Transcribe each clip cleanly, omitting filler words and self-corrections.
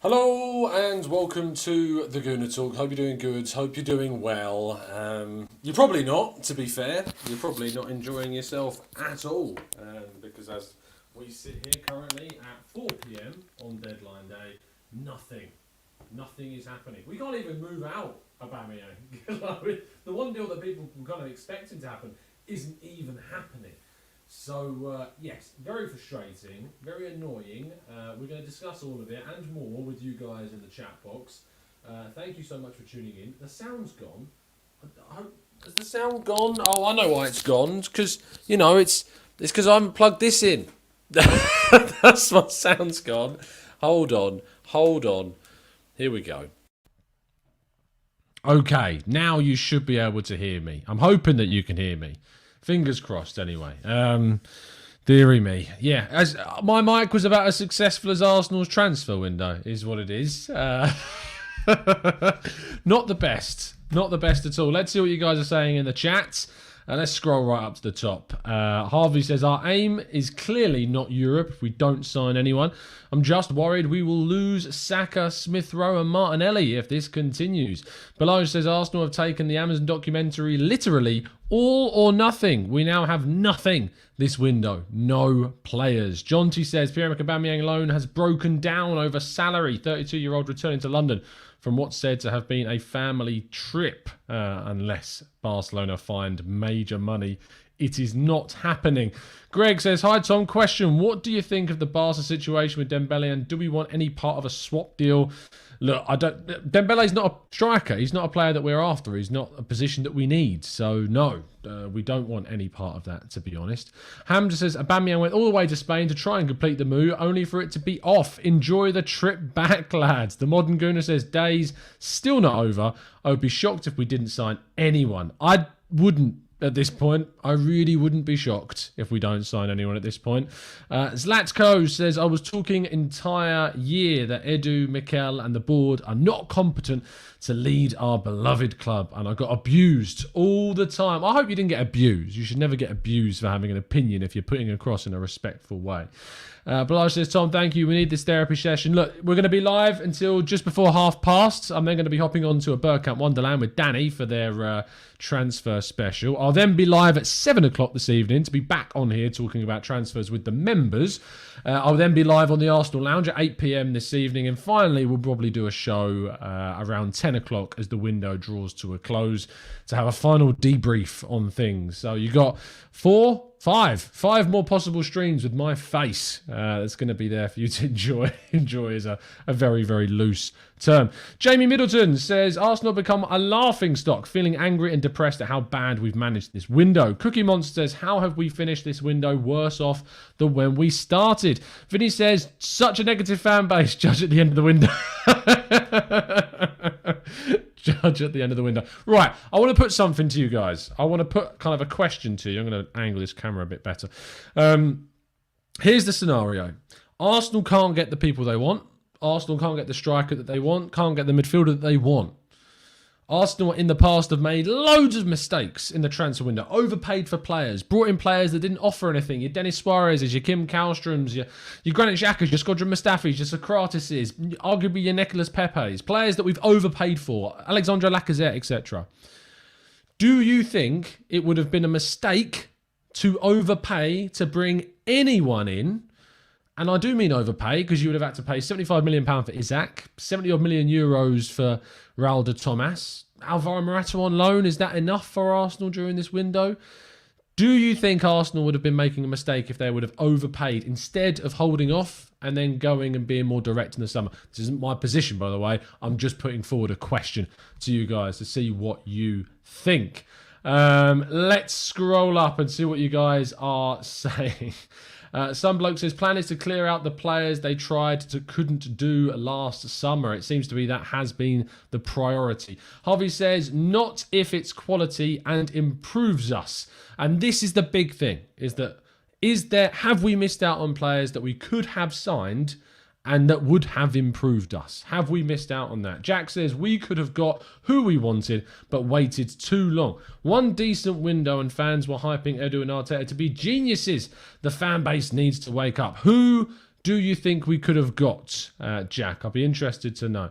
Hello and welcome to the Gooner Talk. Hope you're doing good. Hope you're doing well. You're probably not, to be fair. You're probably not enjoying yourself at all. Because as we sit here currently at 4 p.m. on deadline day, nothing is happening. We can't even move out Aubameyang. The one deal that people were kind of expecting to happen isn't even happening. So, yes, very frustrating, very annoying. We're going to discuss all of it and more with you guys in the chat box. Thank you so much for tuning in. The sound's gone. Has the sound gone? Oh, I know why it's gone. Because, it's because I haven't plugged this in. That's why sound's gone. Hold on. Here we go. Okay, now you should be able to hear me. I'm hoping that you can hear me. Fingers crossed, anyway. Deary me. Yeah, as my mic was about as successful as Arsenal's transfer window, is what it is. Not the best. Not the best at all. Let's see what you guys are saying in the chat. Let's scroll right up to the top. Harvey says, our aim is clearly not Europe if we don't sign anyone. I'm just worried we will lose Saka, Smith Rowe and Martinelli if this continues. Below says, Arsenal have taken the Amazon documentary literally all or nothing. We now have nothing this window. No players. John T says, Pierre-Emerick Aubameyang loan has broken down over salary. 32-year-old returning to London from what's said to have been a family trip, unless Barcelona find major money. It is not happening. Greg says, hi Tom, question, what do you think of the Barca situation with Dembele and do we want any part of a swap deal? Look, Dembele's not a striker. He's not a player that we're after. He's not a position that we need. So, no, we don't want any part of that, to be honest. Hamza says, Aubameyang went all the way to Spain to try and complete the move, only for it to be off. Enjoy the trip back, lads. The Modern Gooner says, days still not over. I would be shocked if we didn't sign anyone. I wouldn't. At this point, I really wouldn't be shocked if we don't sign anyone at this point. Zlatko says, I was talking entire year that Edu, Mikel and the board are not competent to lead our beloved club. And I got abused all the time. I hope you didn't get abused. You should never get abused for having an opinion if you're putting it across in a respectful way. Balaj says, Tom, thank you. We need this therapy session. Look, we're going to be live until just before past. I'm then going to be hopping on to a Bergkamp Wonderland with Danny for their transfer special. I'll then be live at 7 o'clock this evening to be back on here talking about transfers with the members. I'll then be live on the Arsenal Lounge at 8 p.m. this evening. And finally, we'll probably do a show around 10 o'clock as the window draws to a close to have a final debrief on things. So you got five more possible streams with my face. That's going to be there for you to enjoy. Enjoy is a very, very loose term. Jamie Middleton says, Arsenal become a laughing stock, feeling angry and depressed at how bad we've managed this window. Cookie Monster says, how have we finished this window worse off than when we started? Vinny says, such a negative fan base, judge at the end of the window. Judge at the end of the window. Right, I want to put something to you guys. I want to put kind of a question to you. I'm going to angle this camera a bit better. Here's the scenario. Arsenal can't get the people they want. Arsenal can't get the striker that they want. Can't get the midfielder that they want. Arsenal in the past have made loads of mistakes in the transfer window. Overpaid for players. Brought in players that didn't offer anything. Your Dennis Suarez's, your Kim Kallströms, your Granit Xhaka's, your Skodran Mustafi's, your Socrates's, arguably your Nicolas Pepe's. Players that we've overpaid for. Alexandre Lacazette, etc. Do you think it would have been a mistake to overpay to bring anyone in? And I do mean overpay because you would have had to pay £75 million for Isak, 70 odd million euros for Raul de Tomas. Alvaro Morata on loan, is that enough for Arsenal during this window? Do you think Arsenal would have been making a mistake if they would have overpaid instead of holding off and then going and being more direct in the summer? This isn't my position, by the way. I'm just putting forward a question to you guys to see what you think. Let's scroll up and see what you guys are saying. Some bloke says, plan is to clear out the players they couldn't do last summer. It seems to be that has been the priority. Harvey says, not if it's quality and improves us. And this is the big thing, have we missed out on players that we could have signed and that would have improved us? Have we missed out on that? Jack says, we could have got who we wanted, but waited too long. One decent window and fans were hyping Edu and Arteta to be geniuses. The fan base needs to wake up. Who do you think we could have got, Jack? I'll be interested to know.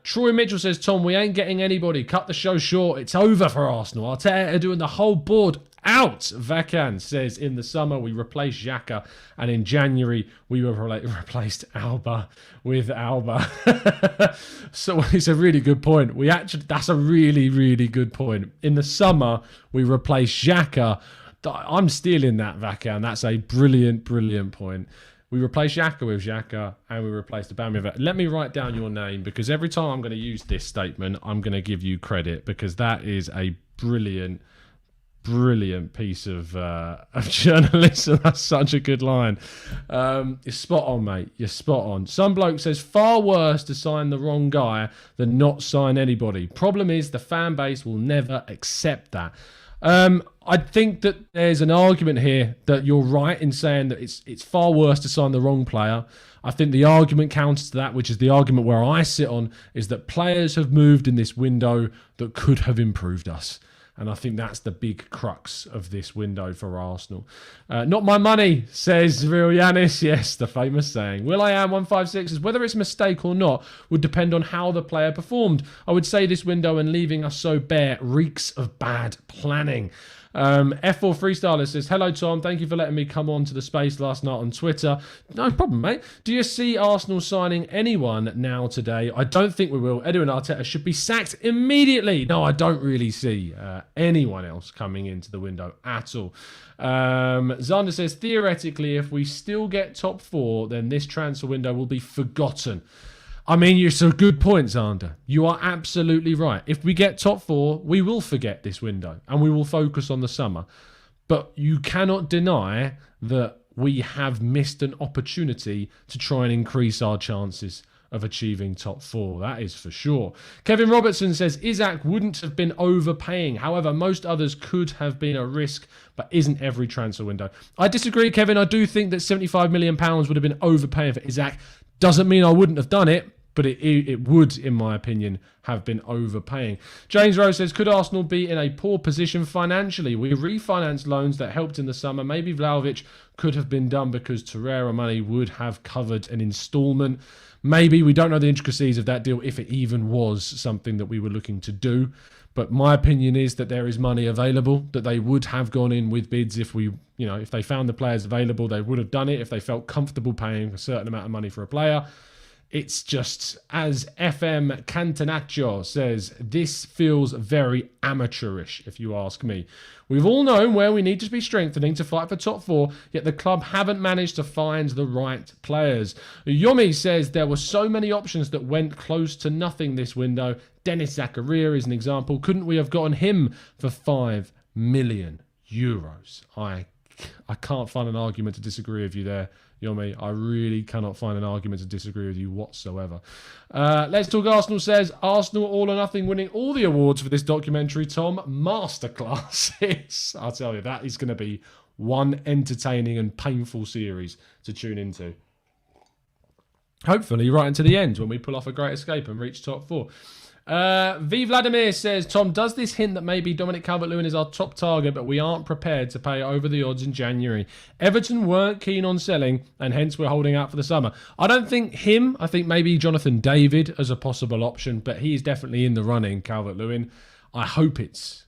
Troy Mitchell says, Tom, we ain't getting anybody. Cut the show short. It's over for Arsenal. Arteta are doing the whole board out. Vacan says, in the summer, we replaced Xhaka, and in January, we replaced Auba with Auba. So it's a really good point. That's a really, really good point. In the summer, we replaced Xhaka. I'm stealing that, Vacan. That's a brilliant, brilliant point. We replaced Xhaka with Xhaka, and we replaced Aubameyang. Let me write down your name, because every time I'm going to use this statement, I'm going to give you credit, because that is a brilliant, brilliant piece of journalism. That's such a good line. You're spot on, mate. You're spot on. Some bloke says, far worse to sign the wrong guy than not sign anybody. Problem is, the fan base will never accept that. I think that there's an argument here that you're right in saying that it's far worse to sign the wrong player. I think the argument counters to that, which is the argument where I sit on, is that players have moved in this window that could have improved us. And I think that's the big crux of this window for Arsenal. Not my money, says Real Yanis. Yes, the famous saying. Will I am 156 says, whether it's a mistake or not would depend on how the player performed. I would say this window and leaving us so bare reeks of bad planning. F4 Freestyler says, hello Tom, thank you for letting me come on to the space last night on Twitter. No problem, mate. Do you see Arsenal signing anyone now today? I don't think we will. Edu and Arteta should be sacked immediately. No, I don't really see anyone else coming into the window at all. Xander says, theoretically, if we still get top 4, then this transfer window will be forgotten. I mean, it's a good point, Xander. You are absolutely right. If we get top 4, we will forget this window and we will focus on the summer. But you cannot deny that we have missed an opportunity to try and increase our chances of achieving top 4. That is for sure. Kevin Robertson says, Isak wouldn't have been overpaying. However, most others could have been a risk, but isn't every transfer window. I disagree, Kevin. I do think that £75 million would have been overpaying for Isak. Doesn't mean I wouldn't have done it, but it would, in my opinion, have been overpaying. James Rose says, could Arsenal be in a poor position financially? We refinanced loans that helped in the summer. Maybe Vlahovic could have been done because Torreira money would have covered an instalment. Maybe. We don't know the intricacies of that deal, if it even was something that we were looking to do. But my opinion is that there is money available, that they would have gone in with bids if if they found the players available, they would have done it if they felt comfortable paying a certain amount of money for a player. It's just, as FM Cantanaccio says, this feels very amateurish, if you ask me. We've all known where we need to be strengthening to fight for top 4, yet the club haven't managed to find the right players. Yomi says there were so many options that went close to nothing this window. Dennis Zakaria is an example. Couldn't we have gotten him for €5 million? I can't find an argument to disagree with you there, Yomi. I really cannot find an argument to disagree with you whatsoever. Let's Talk Arsenal says, Arsenal all or nothing winning all the awards for this documentary, Tom. Masterclass. I'll tell you, that is going to be one entertaining and painful series to tune into. Hopefully right into the end when we pull off a great escape and reach top 4. V. Vladimir says, Tom, does this hint that maybe Dominic Calvert-Lewin is our top target, but we aren't prepared to pay over the odds in January? Everton weren't keen on selling, and hence we're holding out for the summer. I don't think him. I think maybe Jonathan David as a possible option, but he is definitely in the running, Calvert-Lewin. I hope it's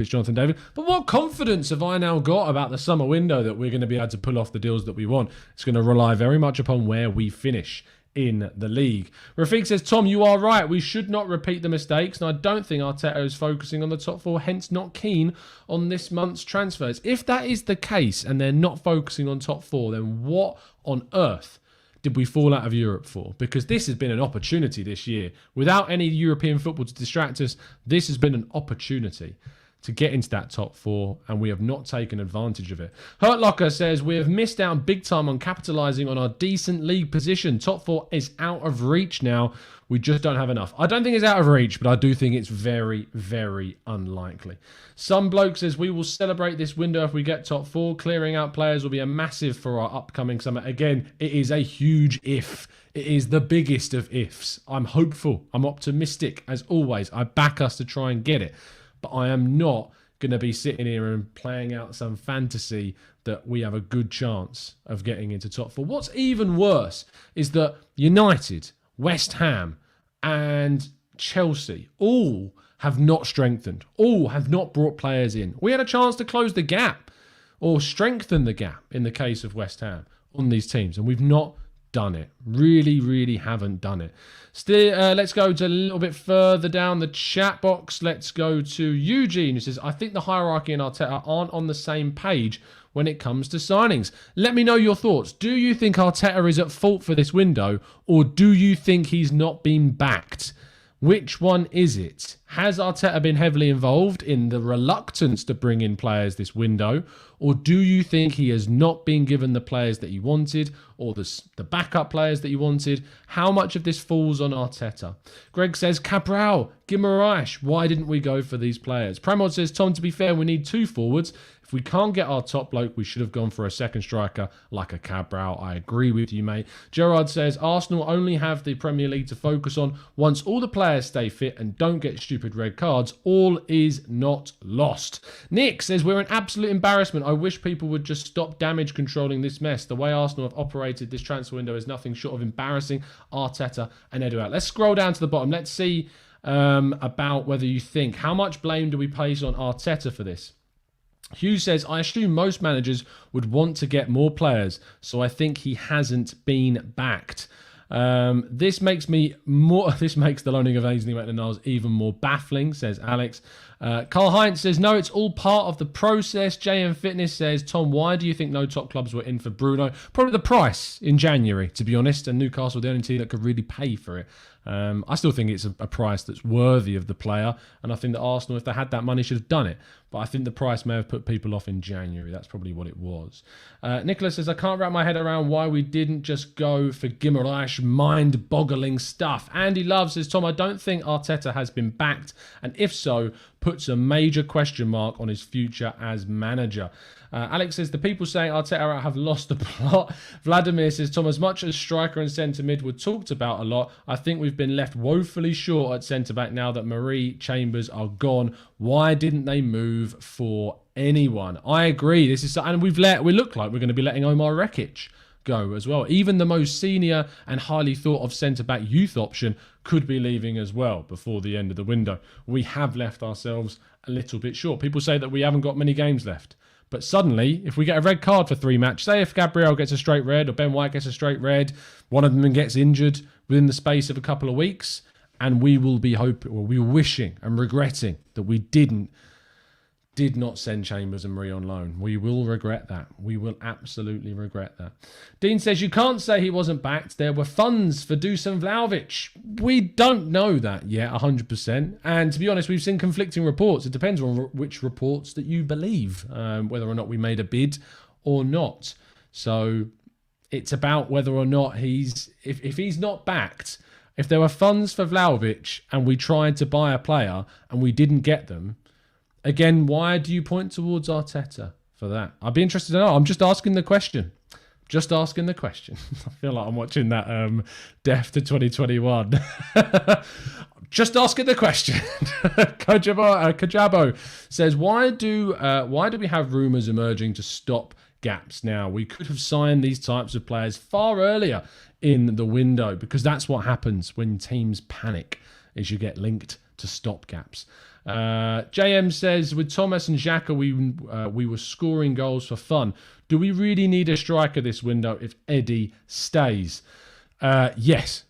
Jonathan David. But what confidence have I now got about the summer window that we're going to be able to pull off the deals that we want? It's going to rely very much upon where we finish in the league. Rafiq says, Tom, you are right. We should not repeat the mistakes, and I don't think Arteta is focusing on the top 4, hence not keen on this month's transfers. If that is the case and they're not focusing on top 4, then what on earth did we fall out of Europe for? Because this has been an opportunity this year. Without any European football to distract us, this has been an opportunity to get into that top 4, and we have not taken advantage of it. Hurt Locker says, we have missed out big time on capitalising on our decent league position. Top 4 is out of reach now. We just don't have enough. I don't think it's out of reach, but I do think it's very, very unlikely. Some bloke says, we will celebrate this window if we get top 4. Clearing out players will be a massive for our upcoming summer. Again, it is a huge if. It is the biggest of ifs. I'm hopeful. I'm optimistic, as always. I back us to try and get it. But I am not going to be sitting here and playing out some fantasy that we have a good chance of getting into top four. What's even worse is that United, West Ham, and Chelsea all have not strengthened, all have not brought players in. We had a chance to close the gap or strengthen the gap in the case of West Ham on these teams, and we've not done it. Really, really haven't done it. Still, let's go to a little bit further down the chat box. Let's go to Eugene, who says, I think the hierarchy and Arteta aren't on the same page when it comes to signings. Let me know your thoughts. Do you think Arteta is at fault for this window, or do you think he's not been backed? Which one is it? Has Arteta been heavily involved in the reluctance to bring in players this window? Or do you think he has not been given the players that he wanted, or the backup players that he wanted? How much of this falls on Arteta? Greg says, Cabral, Guimaraes, why didn't we go for these players? Pramod says, Tom, to be fair, we need 2 forwards. If we can't get our top bloke, we should have gone for a second striker like a Cabral. I agree with you, mate. Gerard says, Arsenal only have the Premier League to focus on. Once all the players stay fit and don't get stupid red cards, all is not lost. Nick says, we're an absolute embarrassment. I wish people would just stop damage controlling this mess. The way Arsenal have operated this transfer window is nothing short of embarrassing. Arteta and Edu out. Let's scroll down to the bottom. Let's see about whether you think, how much blame do we place on Arteta for this? Hugh says, I assume most managers would want to get more players, so I think he hasn't been backed. This makes the loaning of Ainsley Maitland-Niles even more baffling, says Alex. Carl Heinz says, no, it's all part of the process. JM Fitness says, Tom, why do you think no top clubs were in for Bruno? Probably the price in January, to be honest, and Newcastle, the only team that could really pay for it. I still think it's a price that's worthy of the player, and I think that Arsenal, if they had that money, should have done it. But I think the price may have put people off in January. That's probably what it was. Nicholas says, I can't wrap my head around why we didn't just go for Guimaraes. Mind-boggling stuff. Andy Love says, Tom, I don't think Arteta has been backed, and if so, puts a major question mark on his future as manager. Alex says, the people saying Arteta have lost the plot. Vladimir says, Tom, as much as striker and centre mid were talked about a lot, I think we've been left woefully short at centre back now that Marie Chambers are gone. Why didn't they move for anyone? I agree. And we look like we're going to be letting Omar Rekic go as well. Even the most senior and highly thought of centre-back youth option could be leaving as well before the end of the window. We have left ourselves a little bit short. People say that we haven't got many games left. But suddenly, if we get a red card for 3 matches, say if Gabriel gets a straight red or Ben White gets a straight red, one of them gets injured within the space of a couple of weeks, and we will be wishing and regretting that we did not send Chambers and Marie on loan. We will regret that. We will absolutely regret that. Dean says, you can't say he wasn't backed. There were funds for Dusan Vlahovic. We don't know that yet, 100%. And to be honest, we've seen conflicting reports. It depends on which reports that you believe, whether or not we made a bid or not. So it's about whether or not if he's not backed, if there were funds for Vlahovic and we tried to buy a player and we didn't get them, again, why do you point towards Arteta for that? I'd be interested to know. I'm just asking the question. Just asking the question. I feel like I'm watching that Death to 2021. Just asking the question. Kajabo says, why do we have rumours emerging to stop gaps now? We could have signed these types of players far earlier in the window, because that's what happens when teams panic, is you get linked to stop gaps. JM says, with Tomas and Xhaka, we were scoring goals for fun. Do we really need a striker this window if Eddie stays? Yes.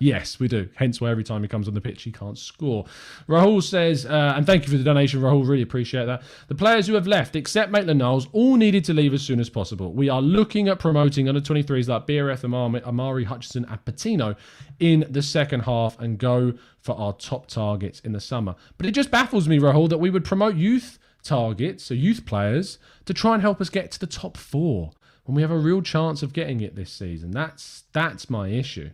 Yes, we do. Hence why every time he comes on the pitch, he can't score. Raul says, and thank you for the donation, Raul, really appreciate that. The players who have left, except Maitland-Niles, all needed to leave as soon as possible. We are looking at promoting under 23s like BRF, Amari Hutchinson and Patino in the second half and go for our top targets in the summer. But it just baffles me, Rahul, that we would promote youth targets, so youth players, to try and help us get to the top 4 when we have a real chance of getting it this season. That's my issue.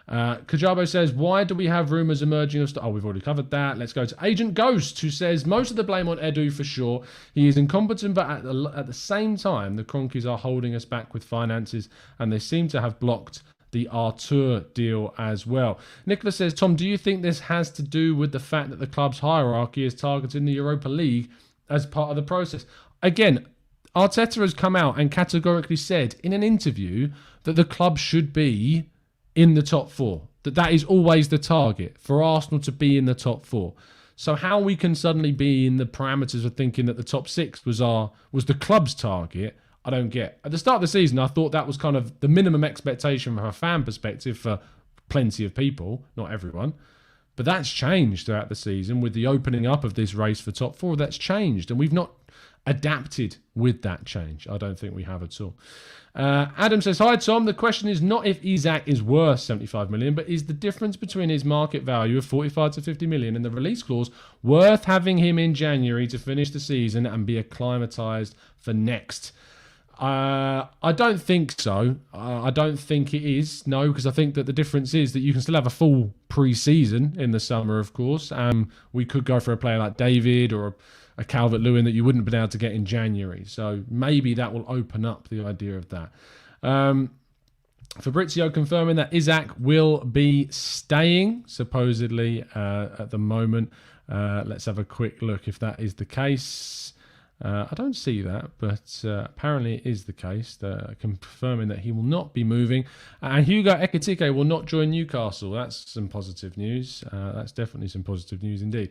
Kajabo says, why do we have rumours emerging of... we've already covered that. Let's go to Agent Ghost, who says, most of the blame on Edu for sure. He is incompetent, but at the same time, the Cronkies are holding us back with finances, and they seem to have blocked the Artur deal as well. Nicholas says, Tom, do you think this has to do with the fact that the club's hierarchy is targeting the Europa League as part of the process? Again, Arteta has come out and categorically said in an interview that the club should be in the top 4. That is always the target, for Arsenal to be in the top 4. So how we can suddenly be in the parameters of thinking that the top 6 was the club's target, I don't get. At the start of the season, I thought that was kind of the minimum expectation from a fan perspective for plenty of people, not everyone. But that's changed throughout the season with the opening up of this race for top 4. That's changed, and we've not adapted with that change. I don't think we have at all. Adam says, hi Tom, the question is not if Isak is worth 75 million, but is the difference between his market value of 45 to 50 million and the release clause worth having him in January to finish the season and be acclimatised for next? I don't think so. I don't think it is, no, because I think that the difference is that you can still have a full pre-season in the summer, of course. We could go for a player like David or a Calvert-Lewin that you wouldn't have been able to get in January. So maybe that will open up the idea of that. Fabrizio confirming that Isak will be staying, supposedly, at the moment. Let's have a quick look if that is the case. I don't see that, but apparently it is the case, confirming that he will not be moving. And Hugo Ekitike will not join Newcastle. That's some positive news. That's definitely some positive news indeed.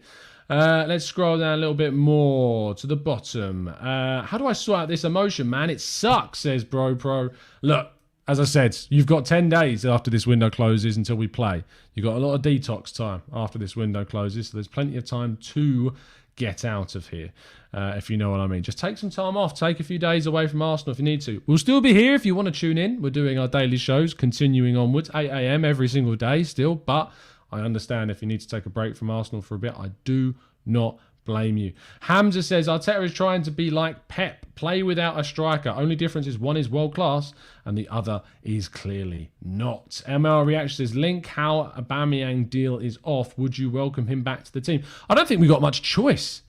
Let's scroll down a little bit more to the bottom. How do I sort out this emotion, man? It sucks, says Bro Pro. Look, as I said, you've got 10 days after this window closes until we play. You've got a lot of detox time after this window closes, so there's plenty of time to get out of here, if you know what I mean. Just take some time off. Take a few days away from Arsenal if you need to. We'll still be here if you want to tune in. We're doing our daily shows, continuing onwards, 8 a.m. every single day still, but I understand if you need to take a break from Arsenal for a bit. I do not blame you. Hamza says, Arteta is trying to be like Pep, play without a striker. Only difference is one is world class and the other is clearly not. ML Reaction says, Link, how Aubameyang deal is off. Would you welcome him back to the team? I don't think we've got much choice.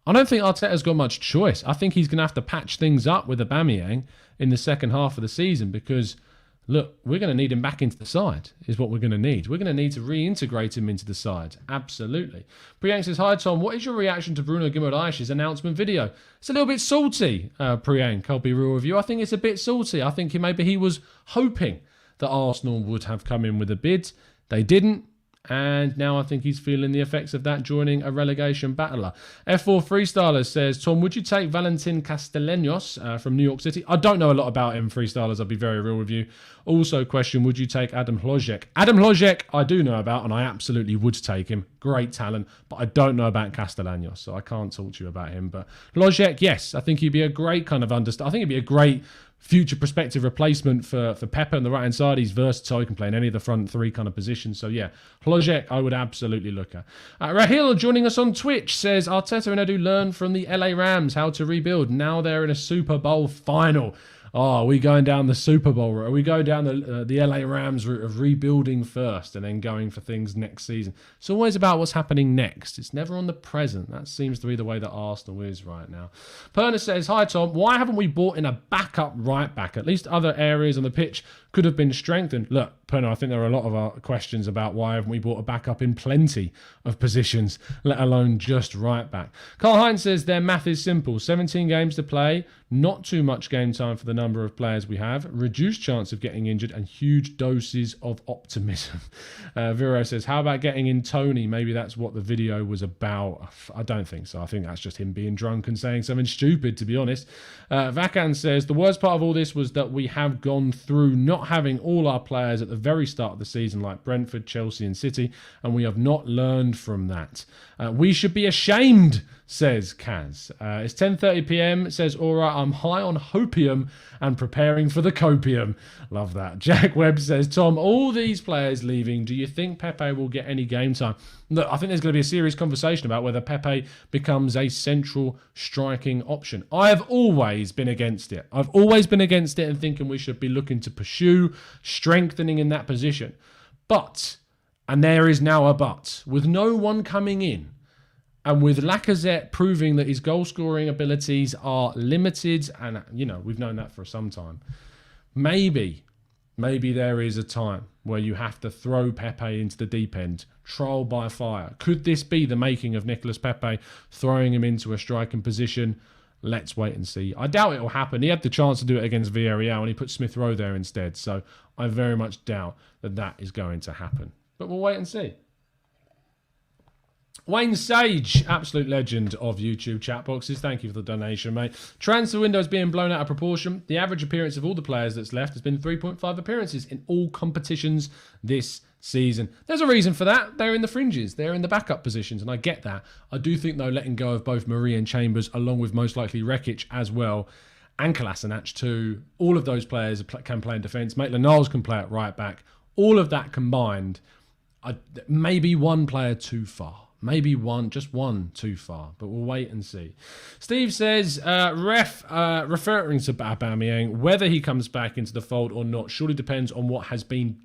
I don't think Arteta's got much choice. I think he's going to have to patch things up with Aubameyang in the second half of the season because, look, we're going to need him back into the side, is what we're going to need. We're going to need to reintegrate him into the side. Absolutely. Priyank says, hi, Tom. What is your reaction to Bruno Guimaraes' announcement video? It's a little bit salty, Priyank. I'll be real with you. I think it's a bit salty. I think maybe he was hoping that Arsenal would have come in with a bid. They didn't. And now I think he's feeling the effects of that, joining a relegation battler. F4 Freestyler says, Tom, would you take Valentin Castellanos from New York City? I don't know a lot about him, Freestylers. I'll be very real with you. Also, question, would you take Adam Hlojek? Adam Hlojek, I do know about, and I absolutely would take him. Great talent, but I don't know about Castellanos, so I can't talk to you about him. But Hlojek, yes, I think he'd be a great kind of I think he'd be a great future prospective replacement for Pepe on the right-hand side. He's versatile. He can play in any of the front three kind of positions. So, yeah, Hlojek, I would absolutely look at. Rahil, joining us on Twitch, says, Arteta and Edu learned from the LA Rams how to rebuild. Now they're in a Super Bowl final. Oh, are we going down the Super Bowl route? Are we going down the LA Rams route of rebuilding first and then going for things next season? It's always about what's happening next. It's never on the present. That seems to be the way that Arsenal is right now. Perna says, hi, Tom. Why haven't we bought in a backup right back? At least other areas on the pitch could have been strengthened. Look, Perna, I think there are a lot of our questions about why haven't we bought a backup in plenty of positions, let alone just right back. Carl Hines says their math is simple. 17 games to play, not too much game time for the number of players we have, reduced chance of getting injured, and huge doses of optimism. Vero says, how about getting in Tony? Maybe that's what the video was about. I don't think so. I think that's just him being drunk and saying something stupid, to be honest. Vakan says, the worst part of all this was that we have gone through not having all our players at the very start of the season like Brentford, Chelsea and City, and we have not learned from that. We should be ashamed, says Kaz. It's 10:30 p.m. It says, all right, I'm high on hopium and preparing for the copium. Love that. Jack Webb says, Tom, all these players leaving, do you think Pepe will get any game time? Look, I think there's going to be a serious conversation about whether Pepe becomes a central striking option. I have always been against it. I've always been against it and thinking we should be looking to pursue strengthening in that position. But, and there is now a but, with no one coming in, and with Lacazette proving that his goal-scoring abilities are limited, and, you know, we've known that for some time, maybe Maybe there is a time where you have to throw Pepe into the deep end, trial by fire. Could this be the making of Nicolas Pepe, throwing him into a striking position? Let's wait and see. I doubt it will happen. He had the chance to do it against Villarreal and he put Smith Rowe there instead. So I very much doubt that that is going to happen. But we'll wait and see. Wayne Sage, absolute legend of YouTube chat boxes. Thank you for the donation, mate. Transfer window is being blown out of proportion. The average appearance of all the players that's left has been 3.5 appearances in all competitions this season. There's a reason for that. They're in the fringes. They're in the backup positions, and I get that. I do think, though, letting go of both Marie and Chambers, along with most likely Rekic as well, and Kolasinac too, all of those players can play in defence. Maitland-Niles can play at right back. All of that combined, maybe one player too far. Maybe just one too far, but we'll wait and see. Steve says, referring to Aubameyang, whether he comes back into the fold or not surely depends on what he's been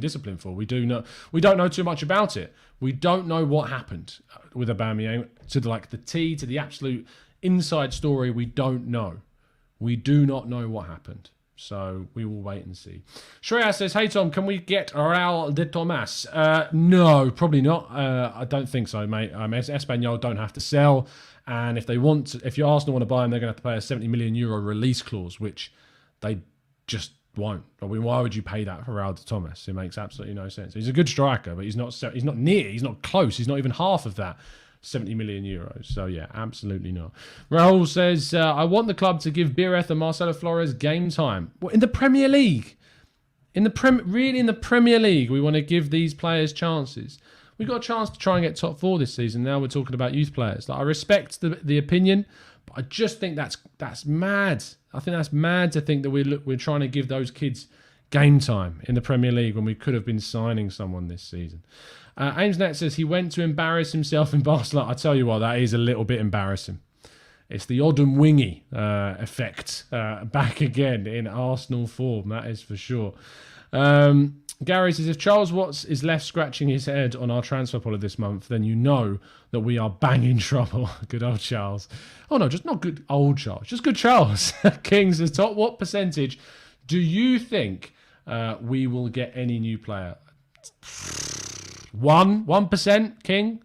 disciplined for. We don't know too much about it. We don't know what happened with Aubameyang to the absolute inside story. We don't know. We do not know what happened. So we will wait and see. Shreya says, hey Tom, can we get Raul de Tomas? No, probably not. I don't think so, mate. Espanyol don't have to sell. And if your Arsenal want to buy him, they're going to have to pay a 70 million euro release clause, which they just won't. I mean, why would you pay that for Raul de Tomas? It makes absolutely no sense. He's a good striker, but he's not near, he's not close, he's not even half of that. 70 million euros. So, yeah, absolutely not. Raul says, I want the club to give Bireth and Marcelo Flores game time. What, in the Premier League? In the Premier League, we want to give these players chances. We've got a chance to try and get top 4 this season. Now we're talking about youth players. I respect the opinion, but I just think that's mad. I think that's mad to think that we're trying to give those kids game time in the Premier League when we could have been signing someone this season. Amesnet says he went to embarrass himself in Barcelona. I tell you what, that is a little bit embarrassing. It's the Odom Wingy effect back again in Arsenal form, that is for sure. Gary says, if Charles Watts is left scratching his head on our transfer policy this month, then you know that we are bang in trouble. Good old Charles. Oh no, just not good old Charles, just good Charles. King says, top what percentage do you think we will get any new player? 1%, King.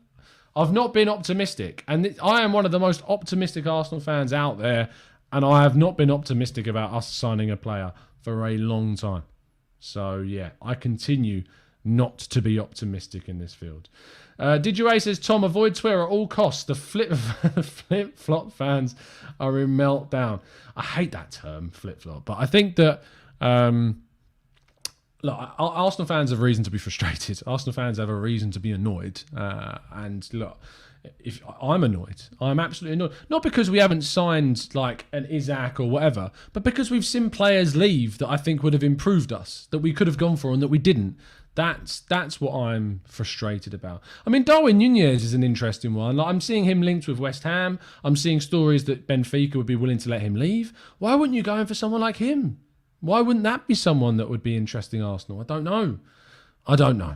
I've not been optimistic, and I am one of the most optimistic Arsenal fans out there, and I have not been optimistic about us signing a player for a long time. So yeah, I continue not to be optimistic in this field. Didua says, Tom, avoid Twitter at all costs. The flip-flop fans are in meltdown. I hate that term, flip-flop, but I think that look, Arsenal fans have reason to be frustrated. Arsenal fans have a reason to be annoyed. And look, if I'm annoyed, I'm absolutely annoyed. Not because we haven't signed like an Isak or whatever, but because we've seen players leave that I think would have improved us, that we could have gone for and that we didn't. That's what I'm frustrated about. I mean, Darwin Nunez is an interesting one. Like, I'm seeing him linked with West Ham. I'm seeing stories that Benfica would be willing to let him leave. Why wouldn't you go in for someone like him? Why wouldn't that be someone that would be interesting Arsenal? I don't know.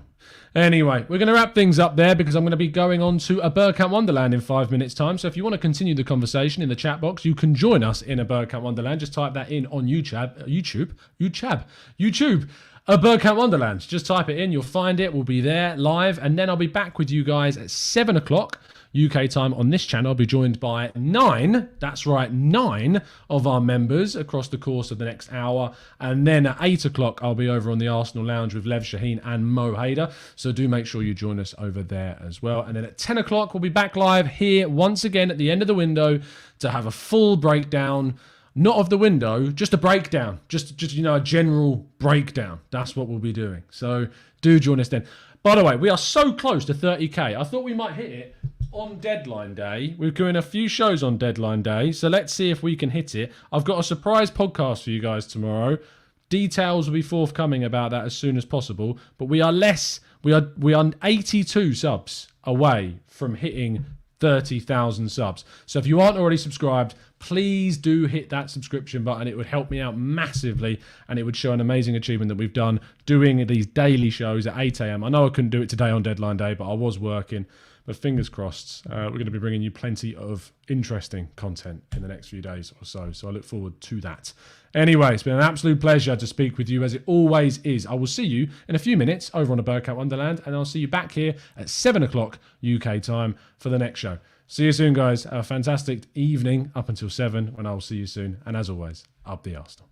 Anyway, we're going to wrap things up there because I'm going to be going on to a Bergkamp Wonderland in 5 minutes' time. So if you want to continue the conversation in the chat box, you can join us in a Bergkamp Wonderland. Just type that in on YouTube. A Bergkamp Wonderland. Just type it in. You'll find it. We'll be there live. And then I'll be back with you guys at 7 o'clock UK time on this channel. I'll be joined by 9 of our members across the course of the next hour. And then at 8 o'clock, I'll be over on the Arsenal Lounge with Lev Shaheen and Mo Hader. So do make sure you join us over there as well. And then at 10 o'clock, we'll be back live here once again at the end of the window to have a full breakdown. Not of the window, just a breakdown. Just a general breakdown. That's what we'll be doing. So do join us then. By the way, we are so close to 30k. I thought we might hit it on deadline day. We're doing a few shows on deadline day, so let's see if we can hit it. I've got a surprise podcast for you guys tomorrow. Details will be forthcoming about that as soon as possible. But we are 82 subs away from hitting 30,000 subs. So if you aren't already subscribed, please do hit that subscription button. It would help me out massively, and it would show an amazing achievement that we've done doing these daily shows at 8 a.m. I know I couldn't do it today on deadline day, but I was working. But fingers crossed, we're going to be bringing you plenty of interesting content in the next few days or so. So I look forward to that. Anyway, it's been an absolute pleasure to speak with you, as it always is. I will see you in a few minutes over on the Birdcat Wonderland, and I'll see you back here at 7 o'clock UK time for the next show. See you soon, guys. Have a fantastic evening up until 7, when I will see you soon. And as always, up the Arsenal.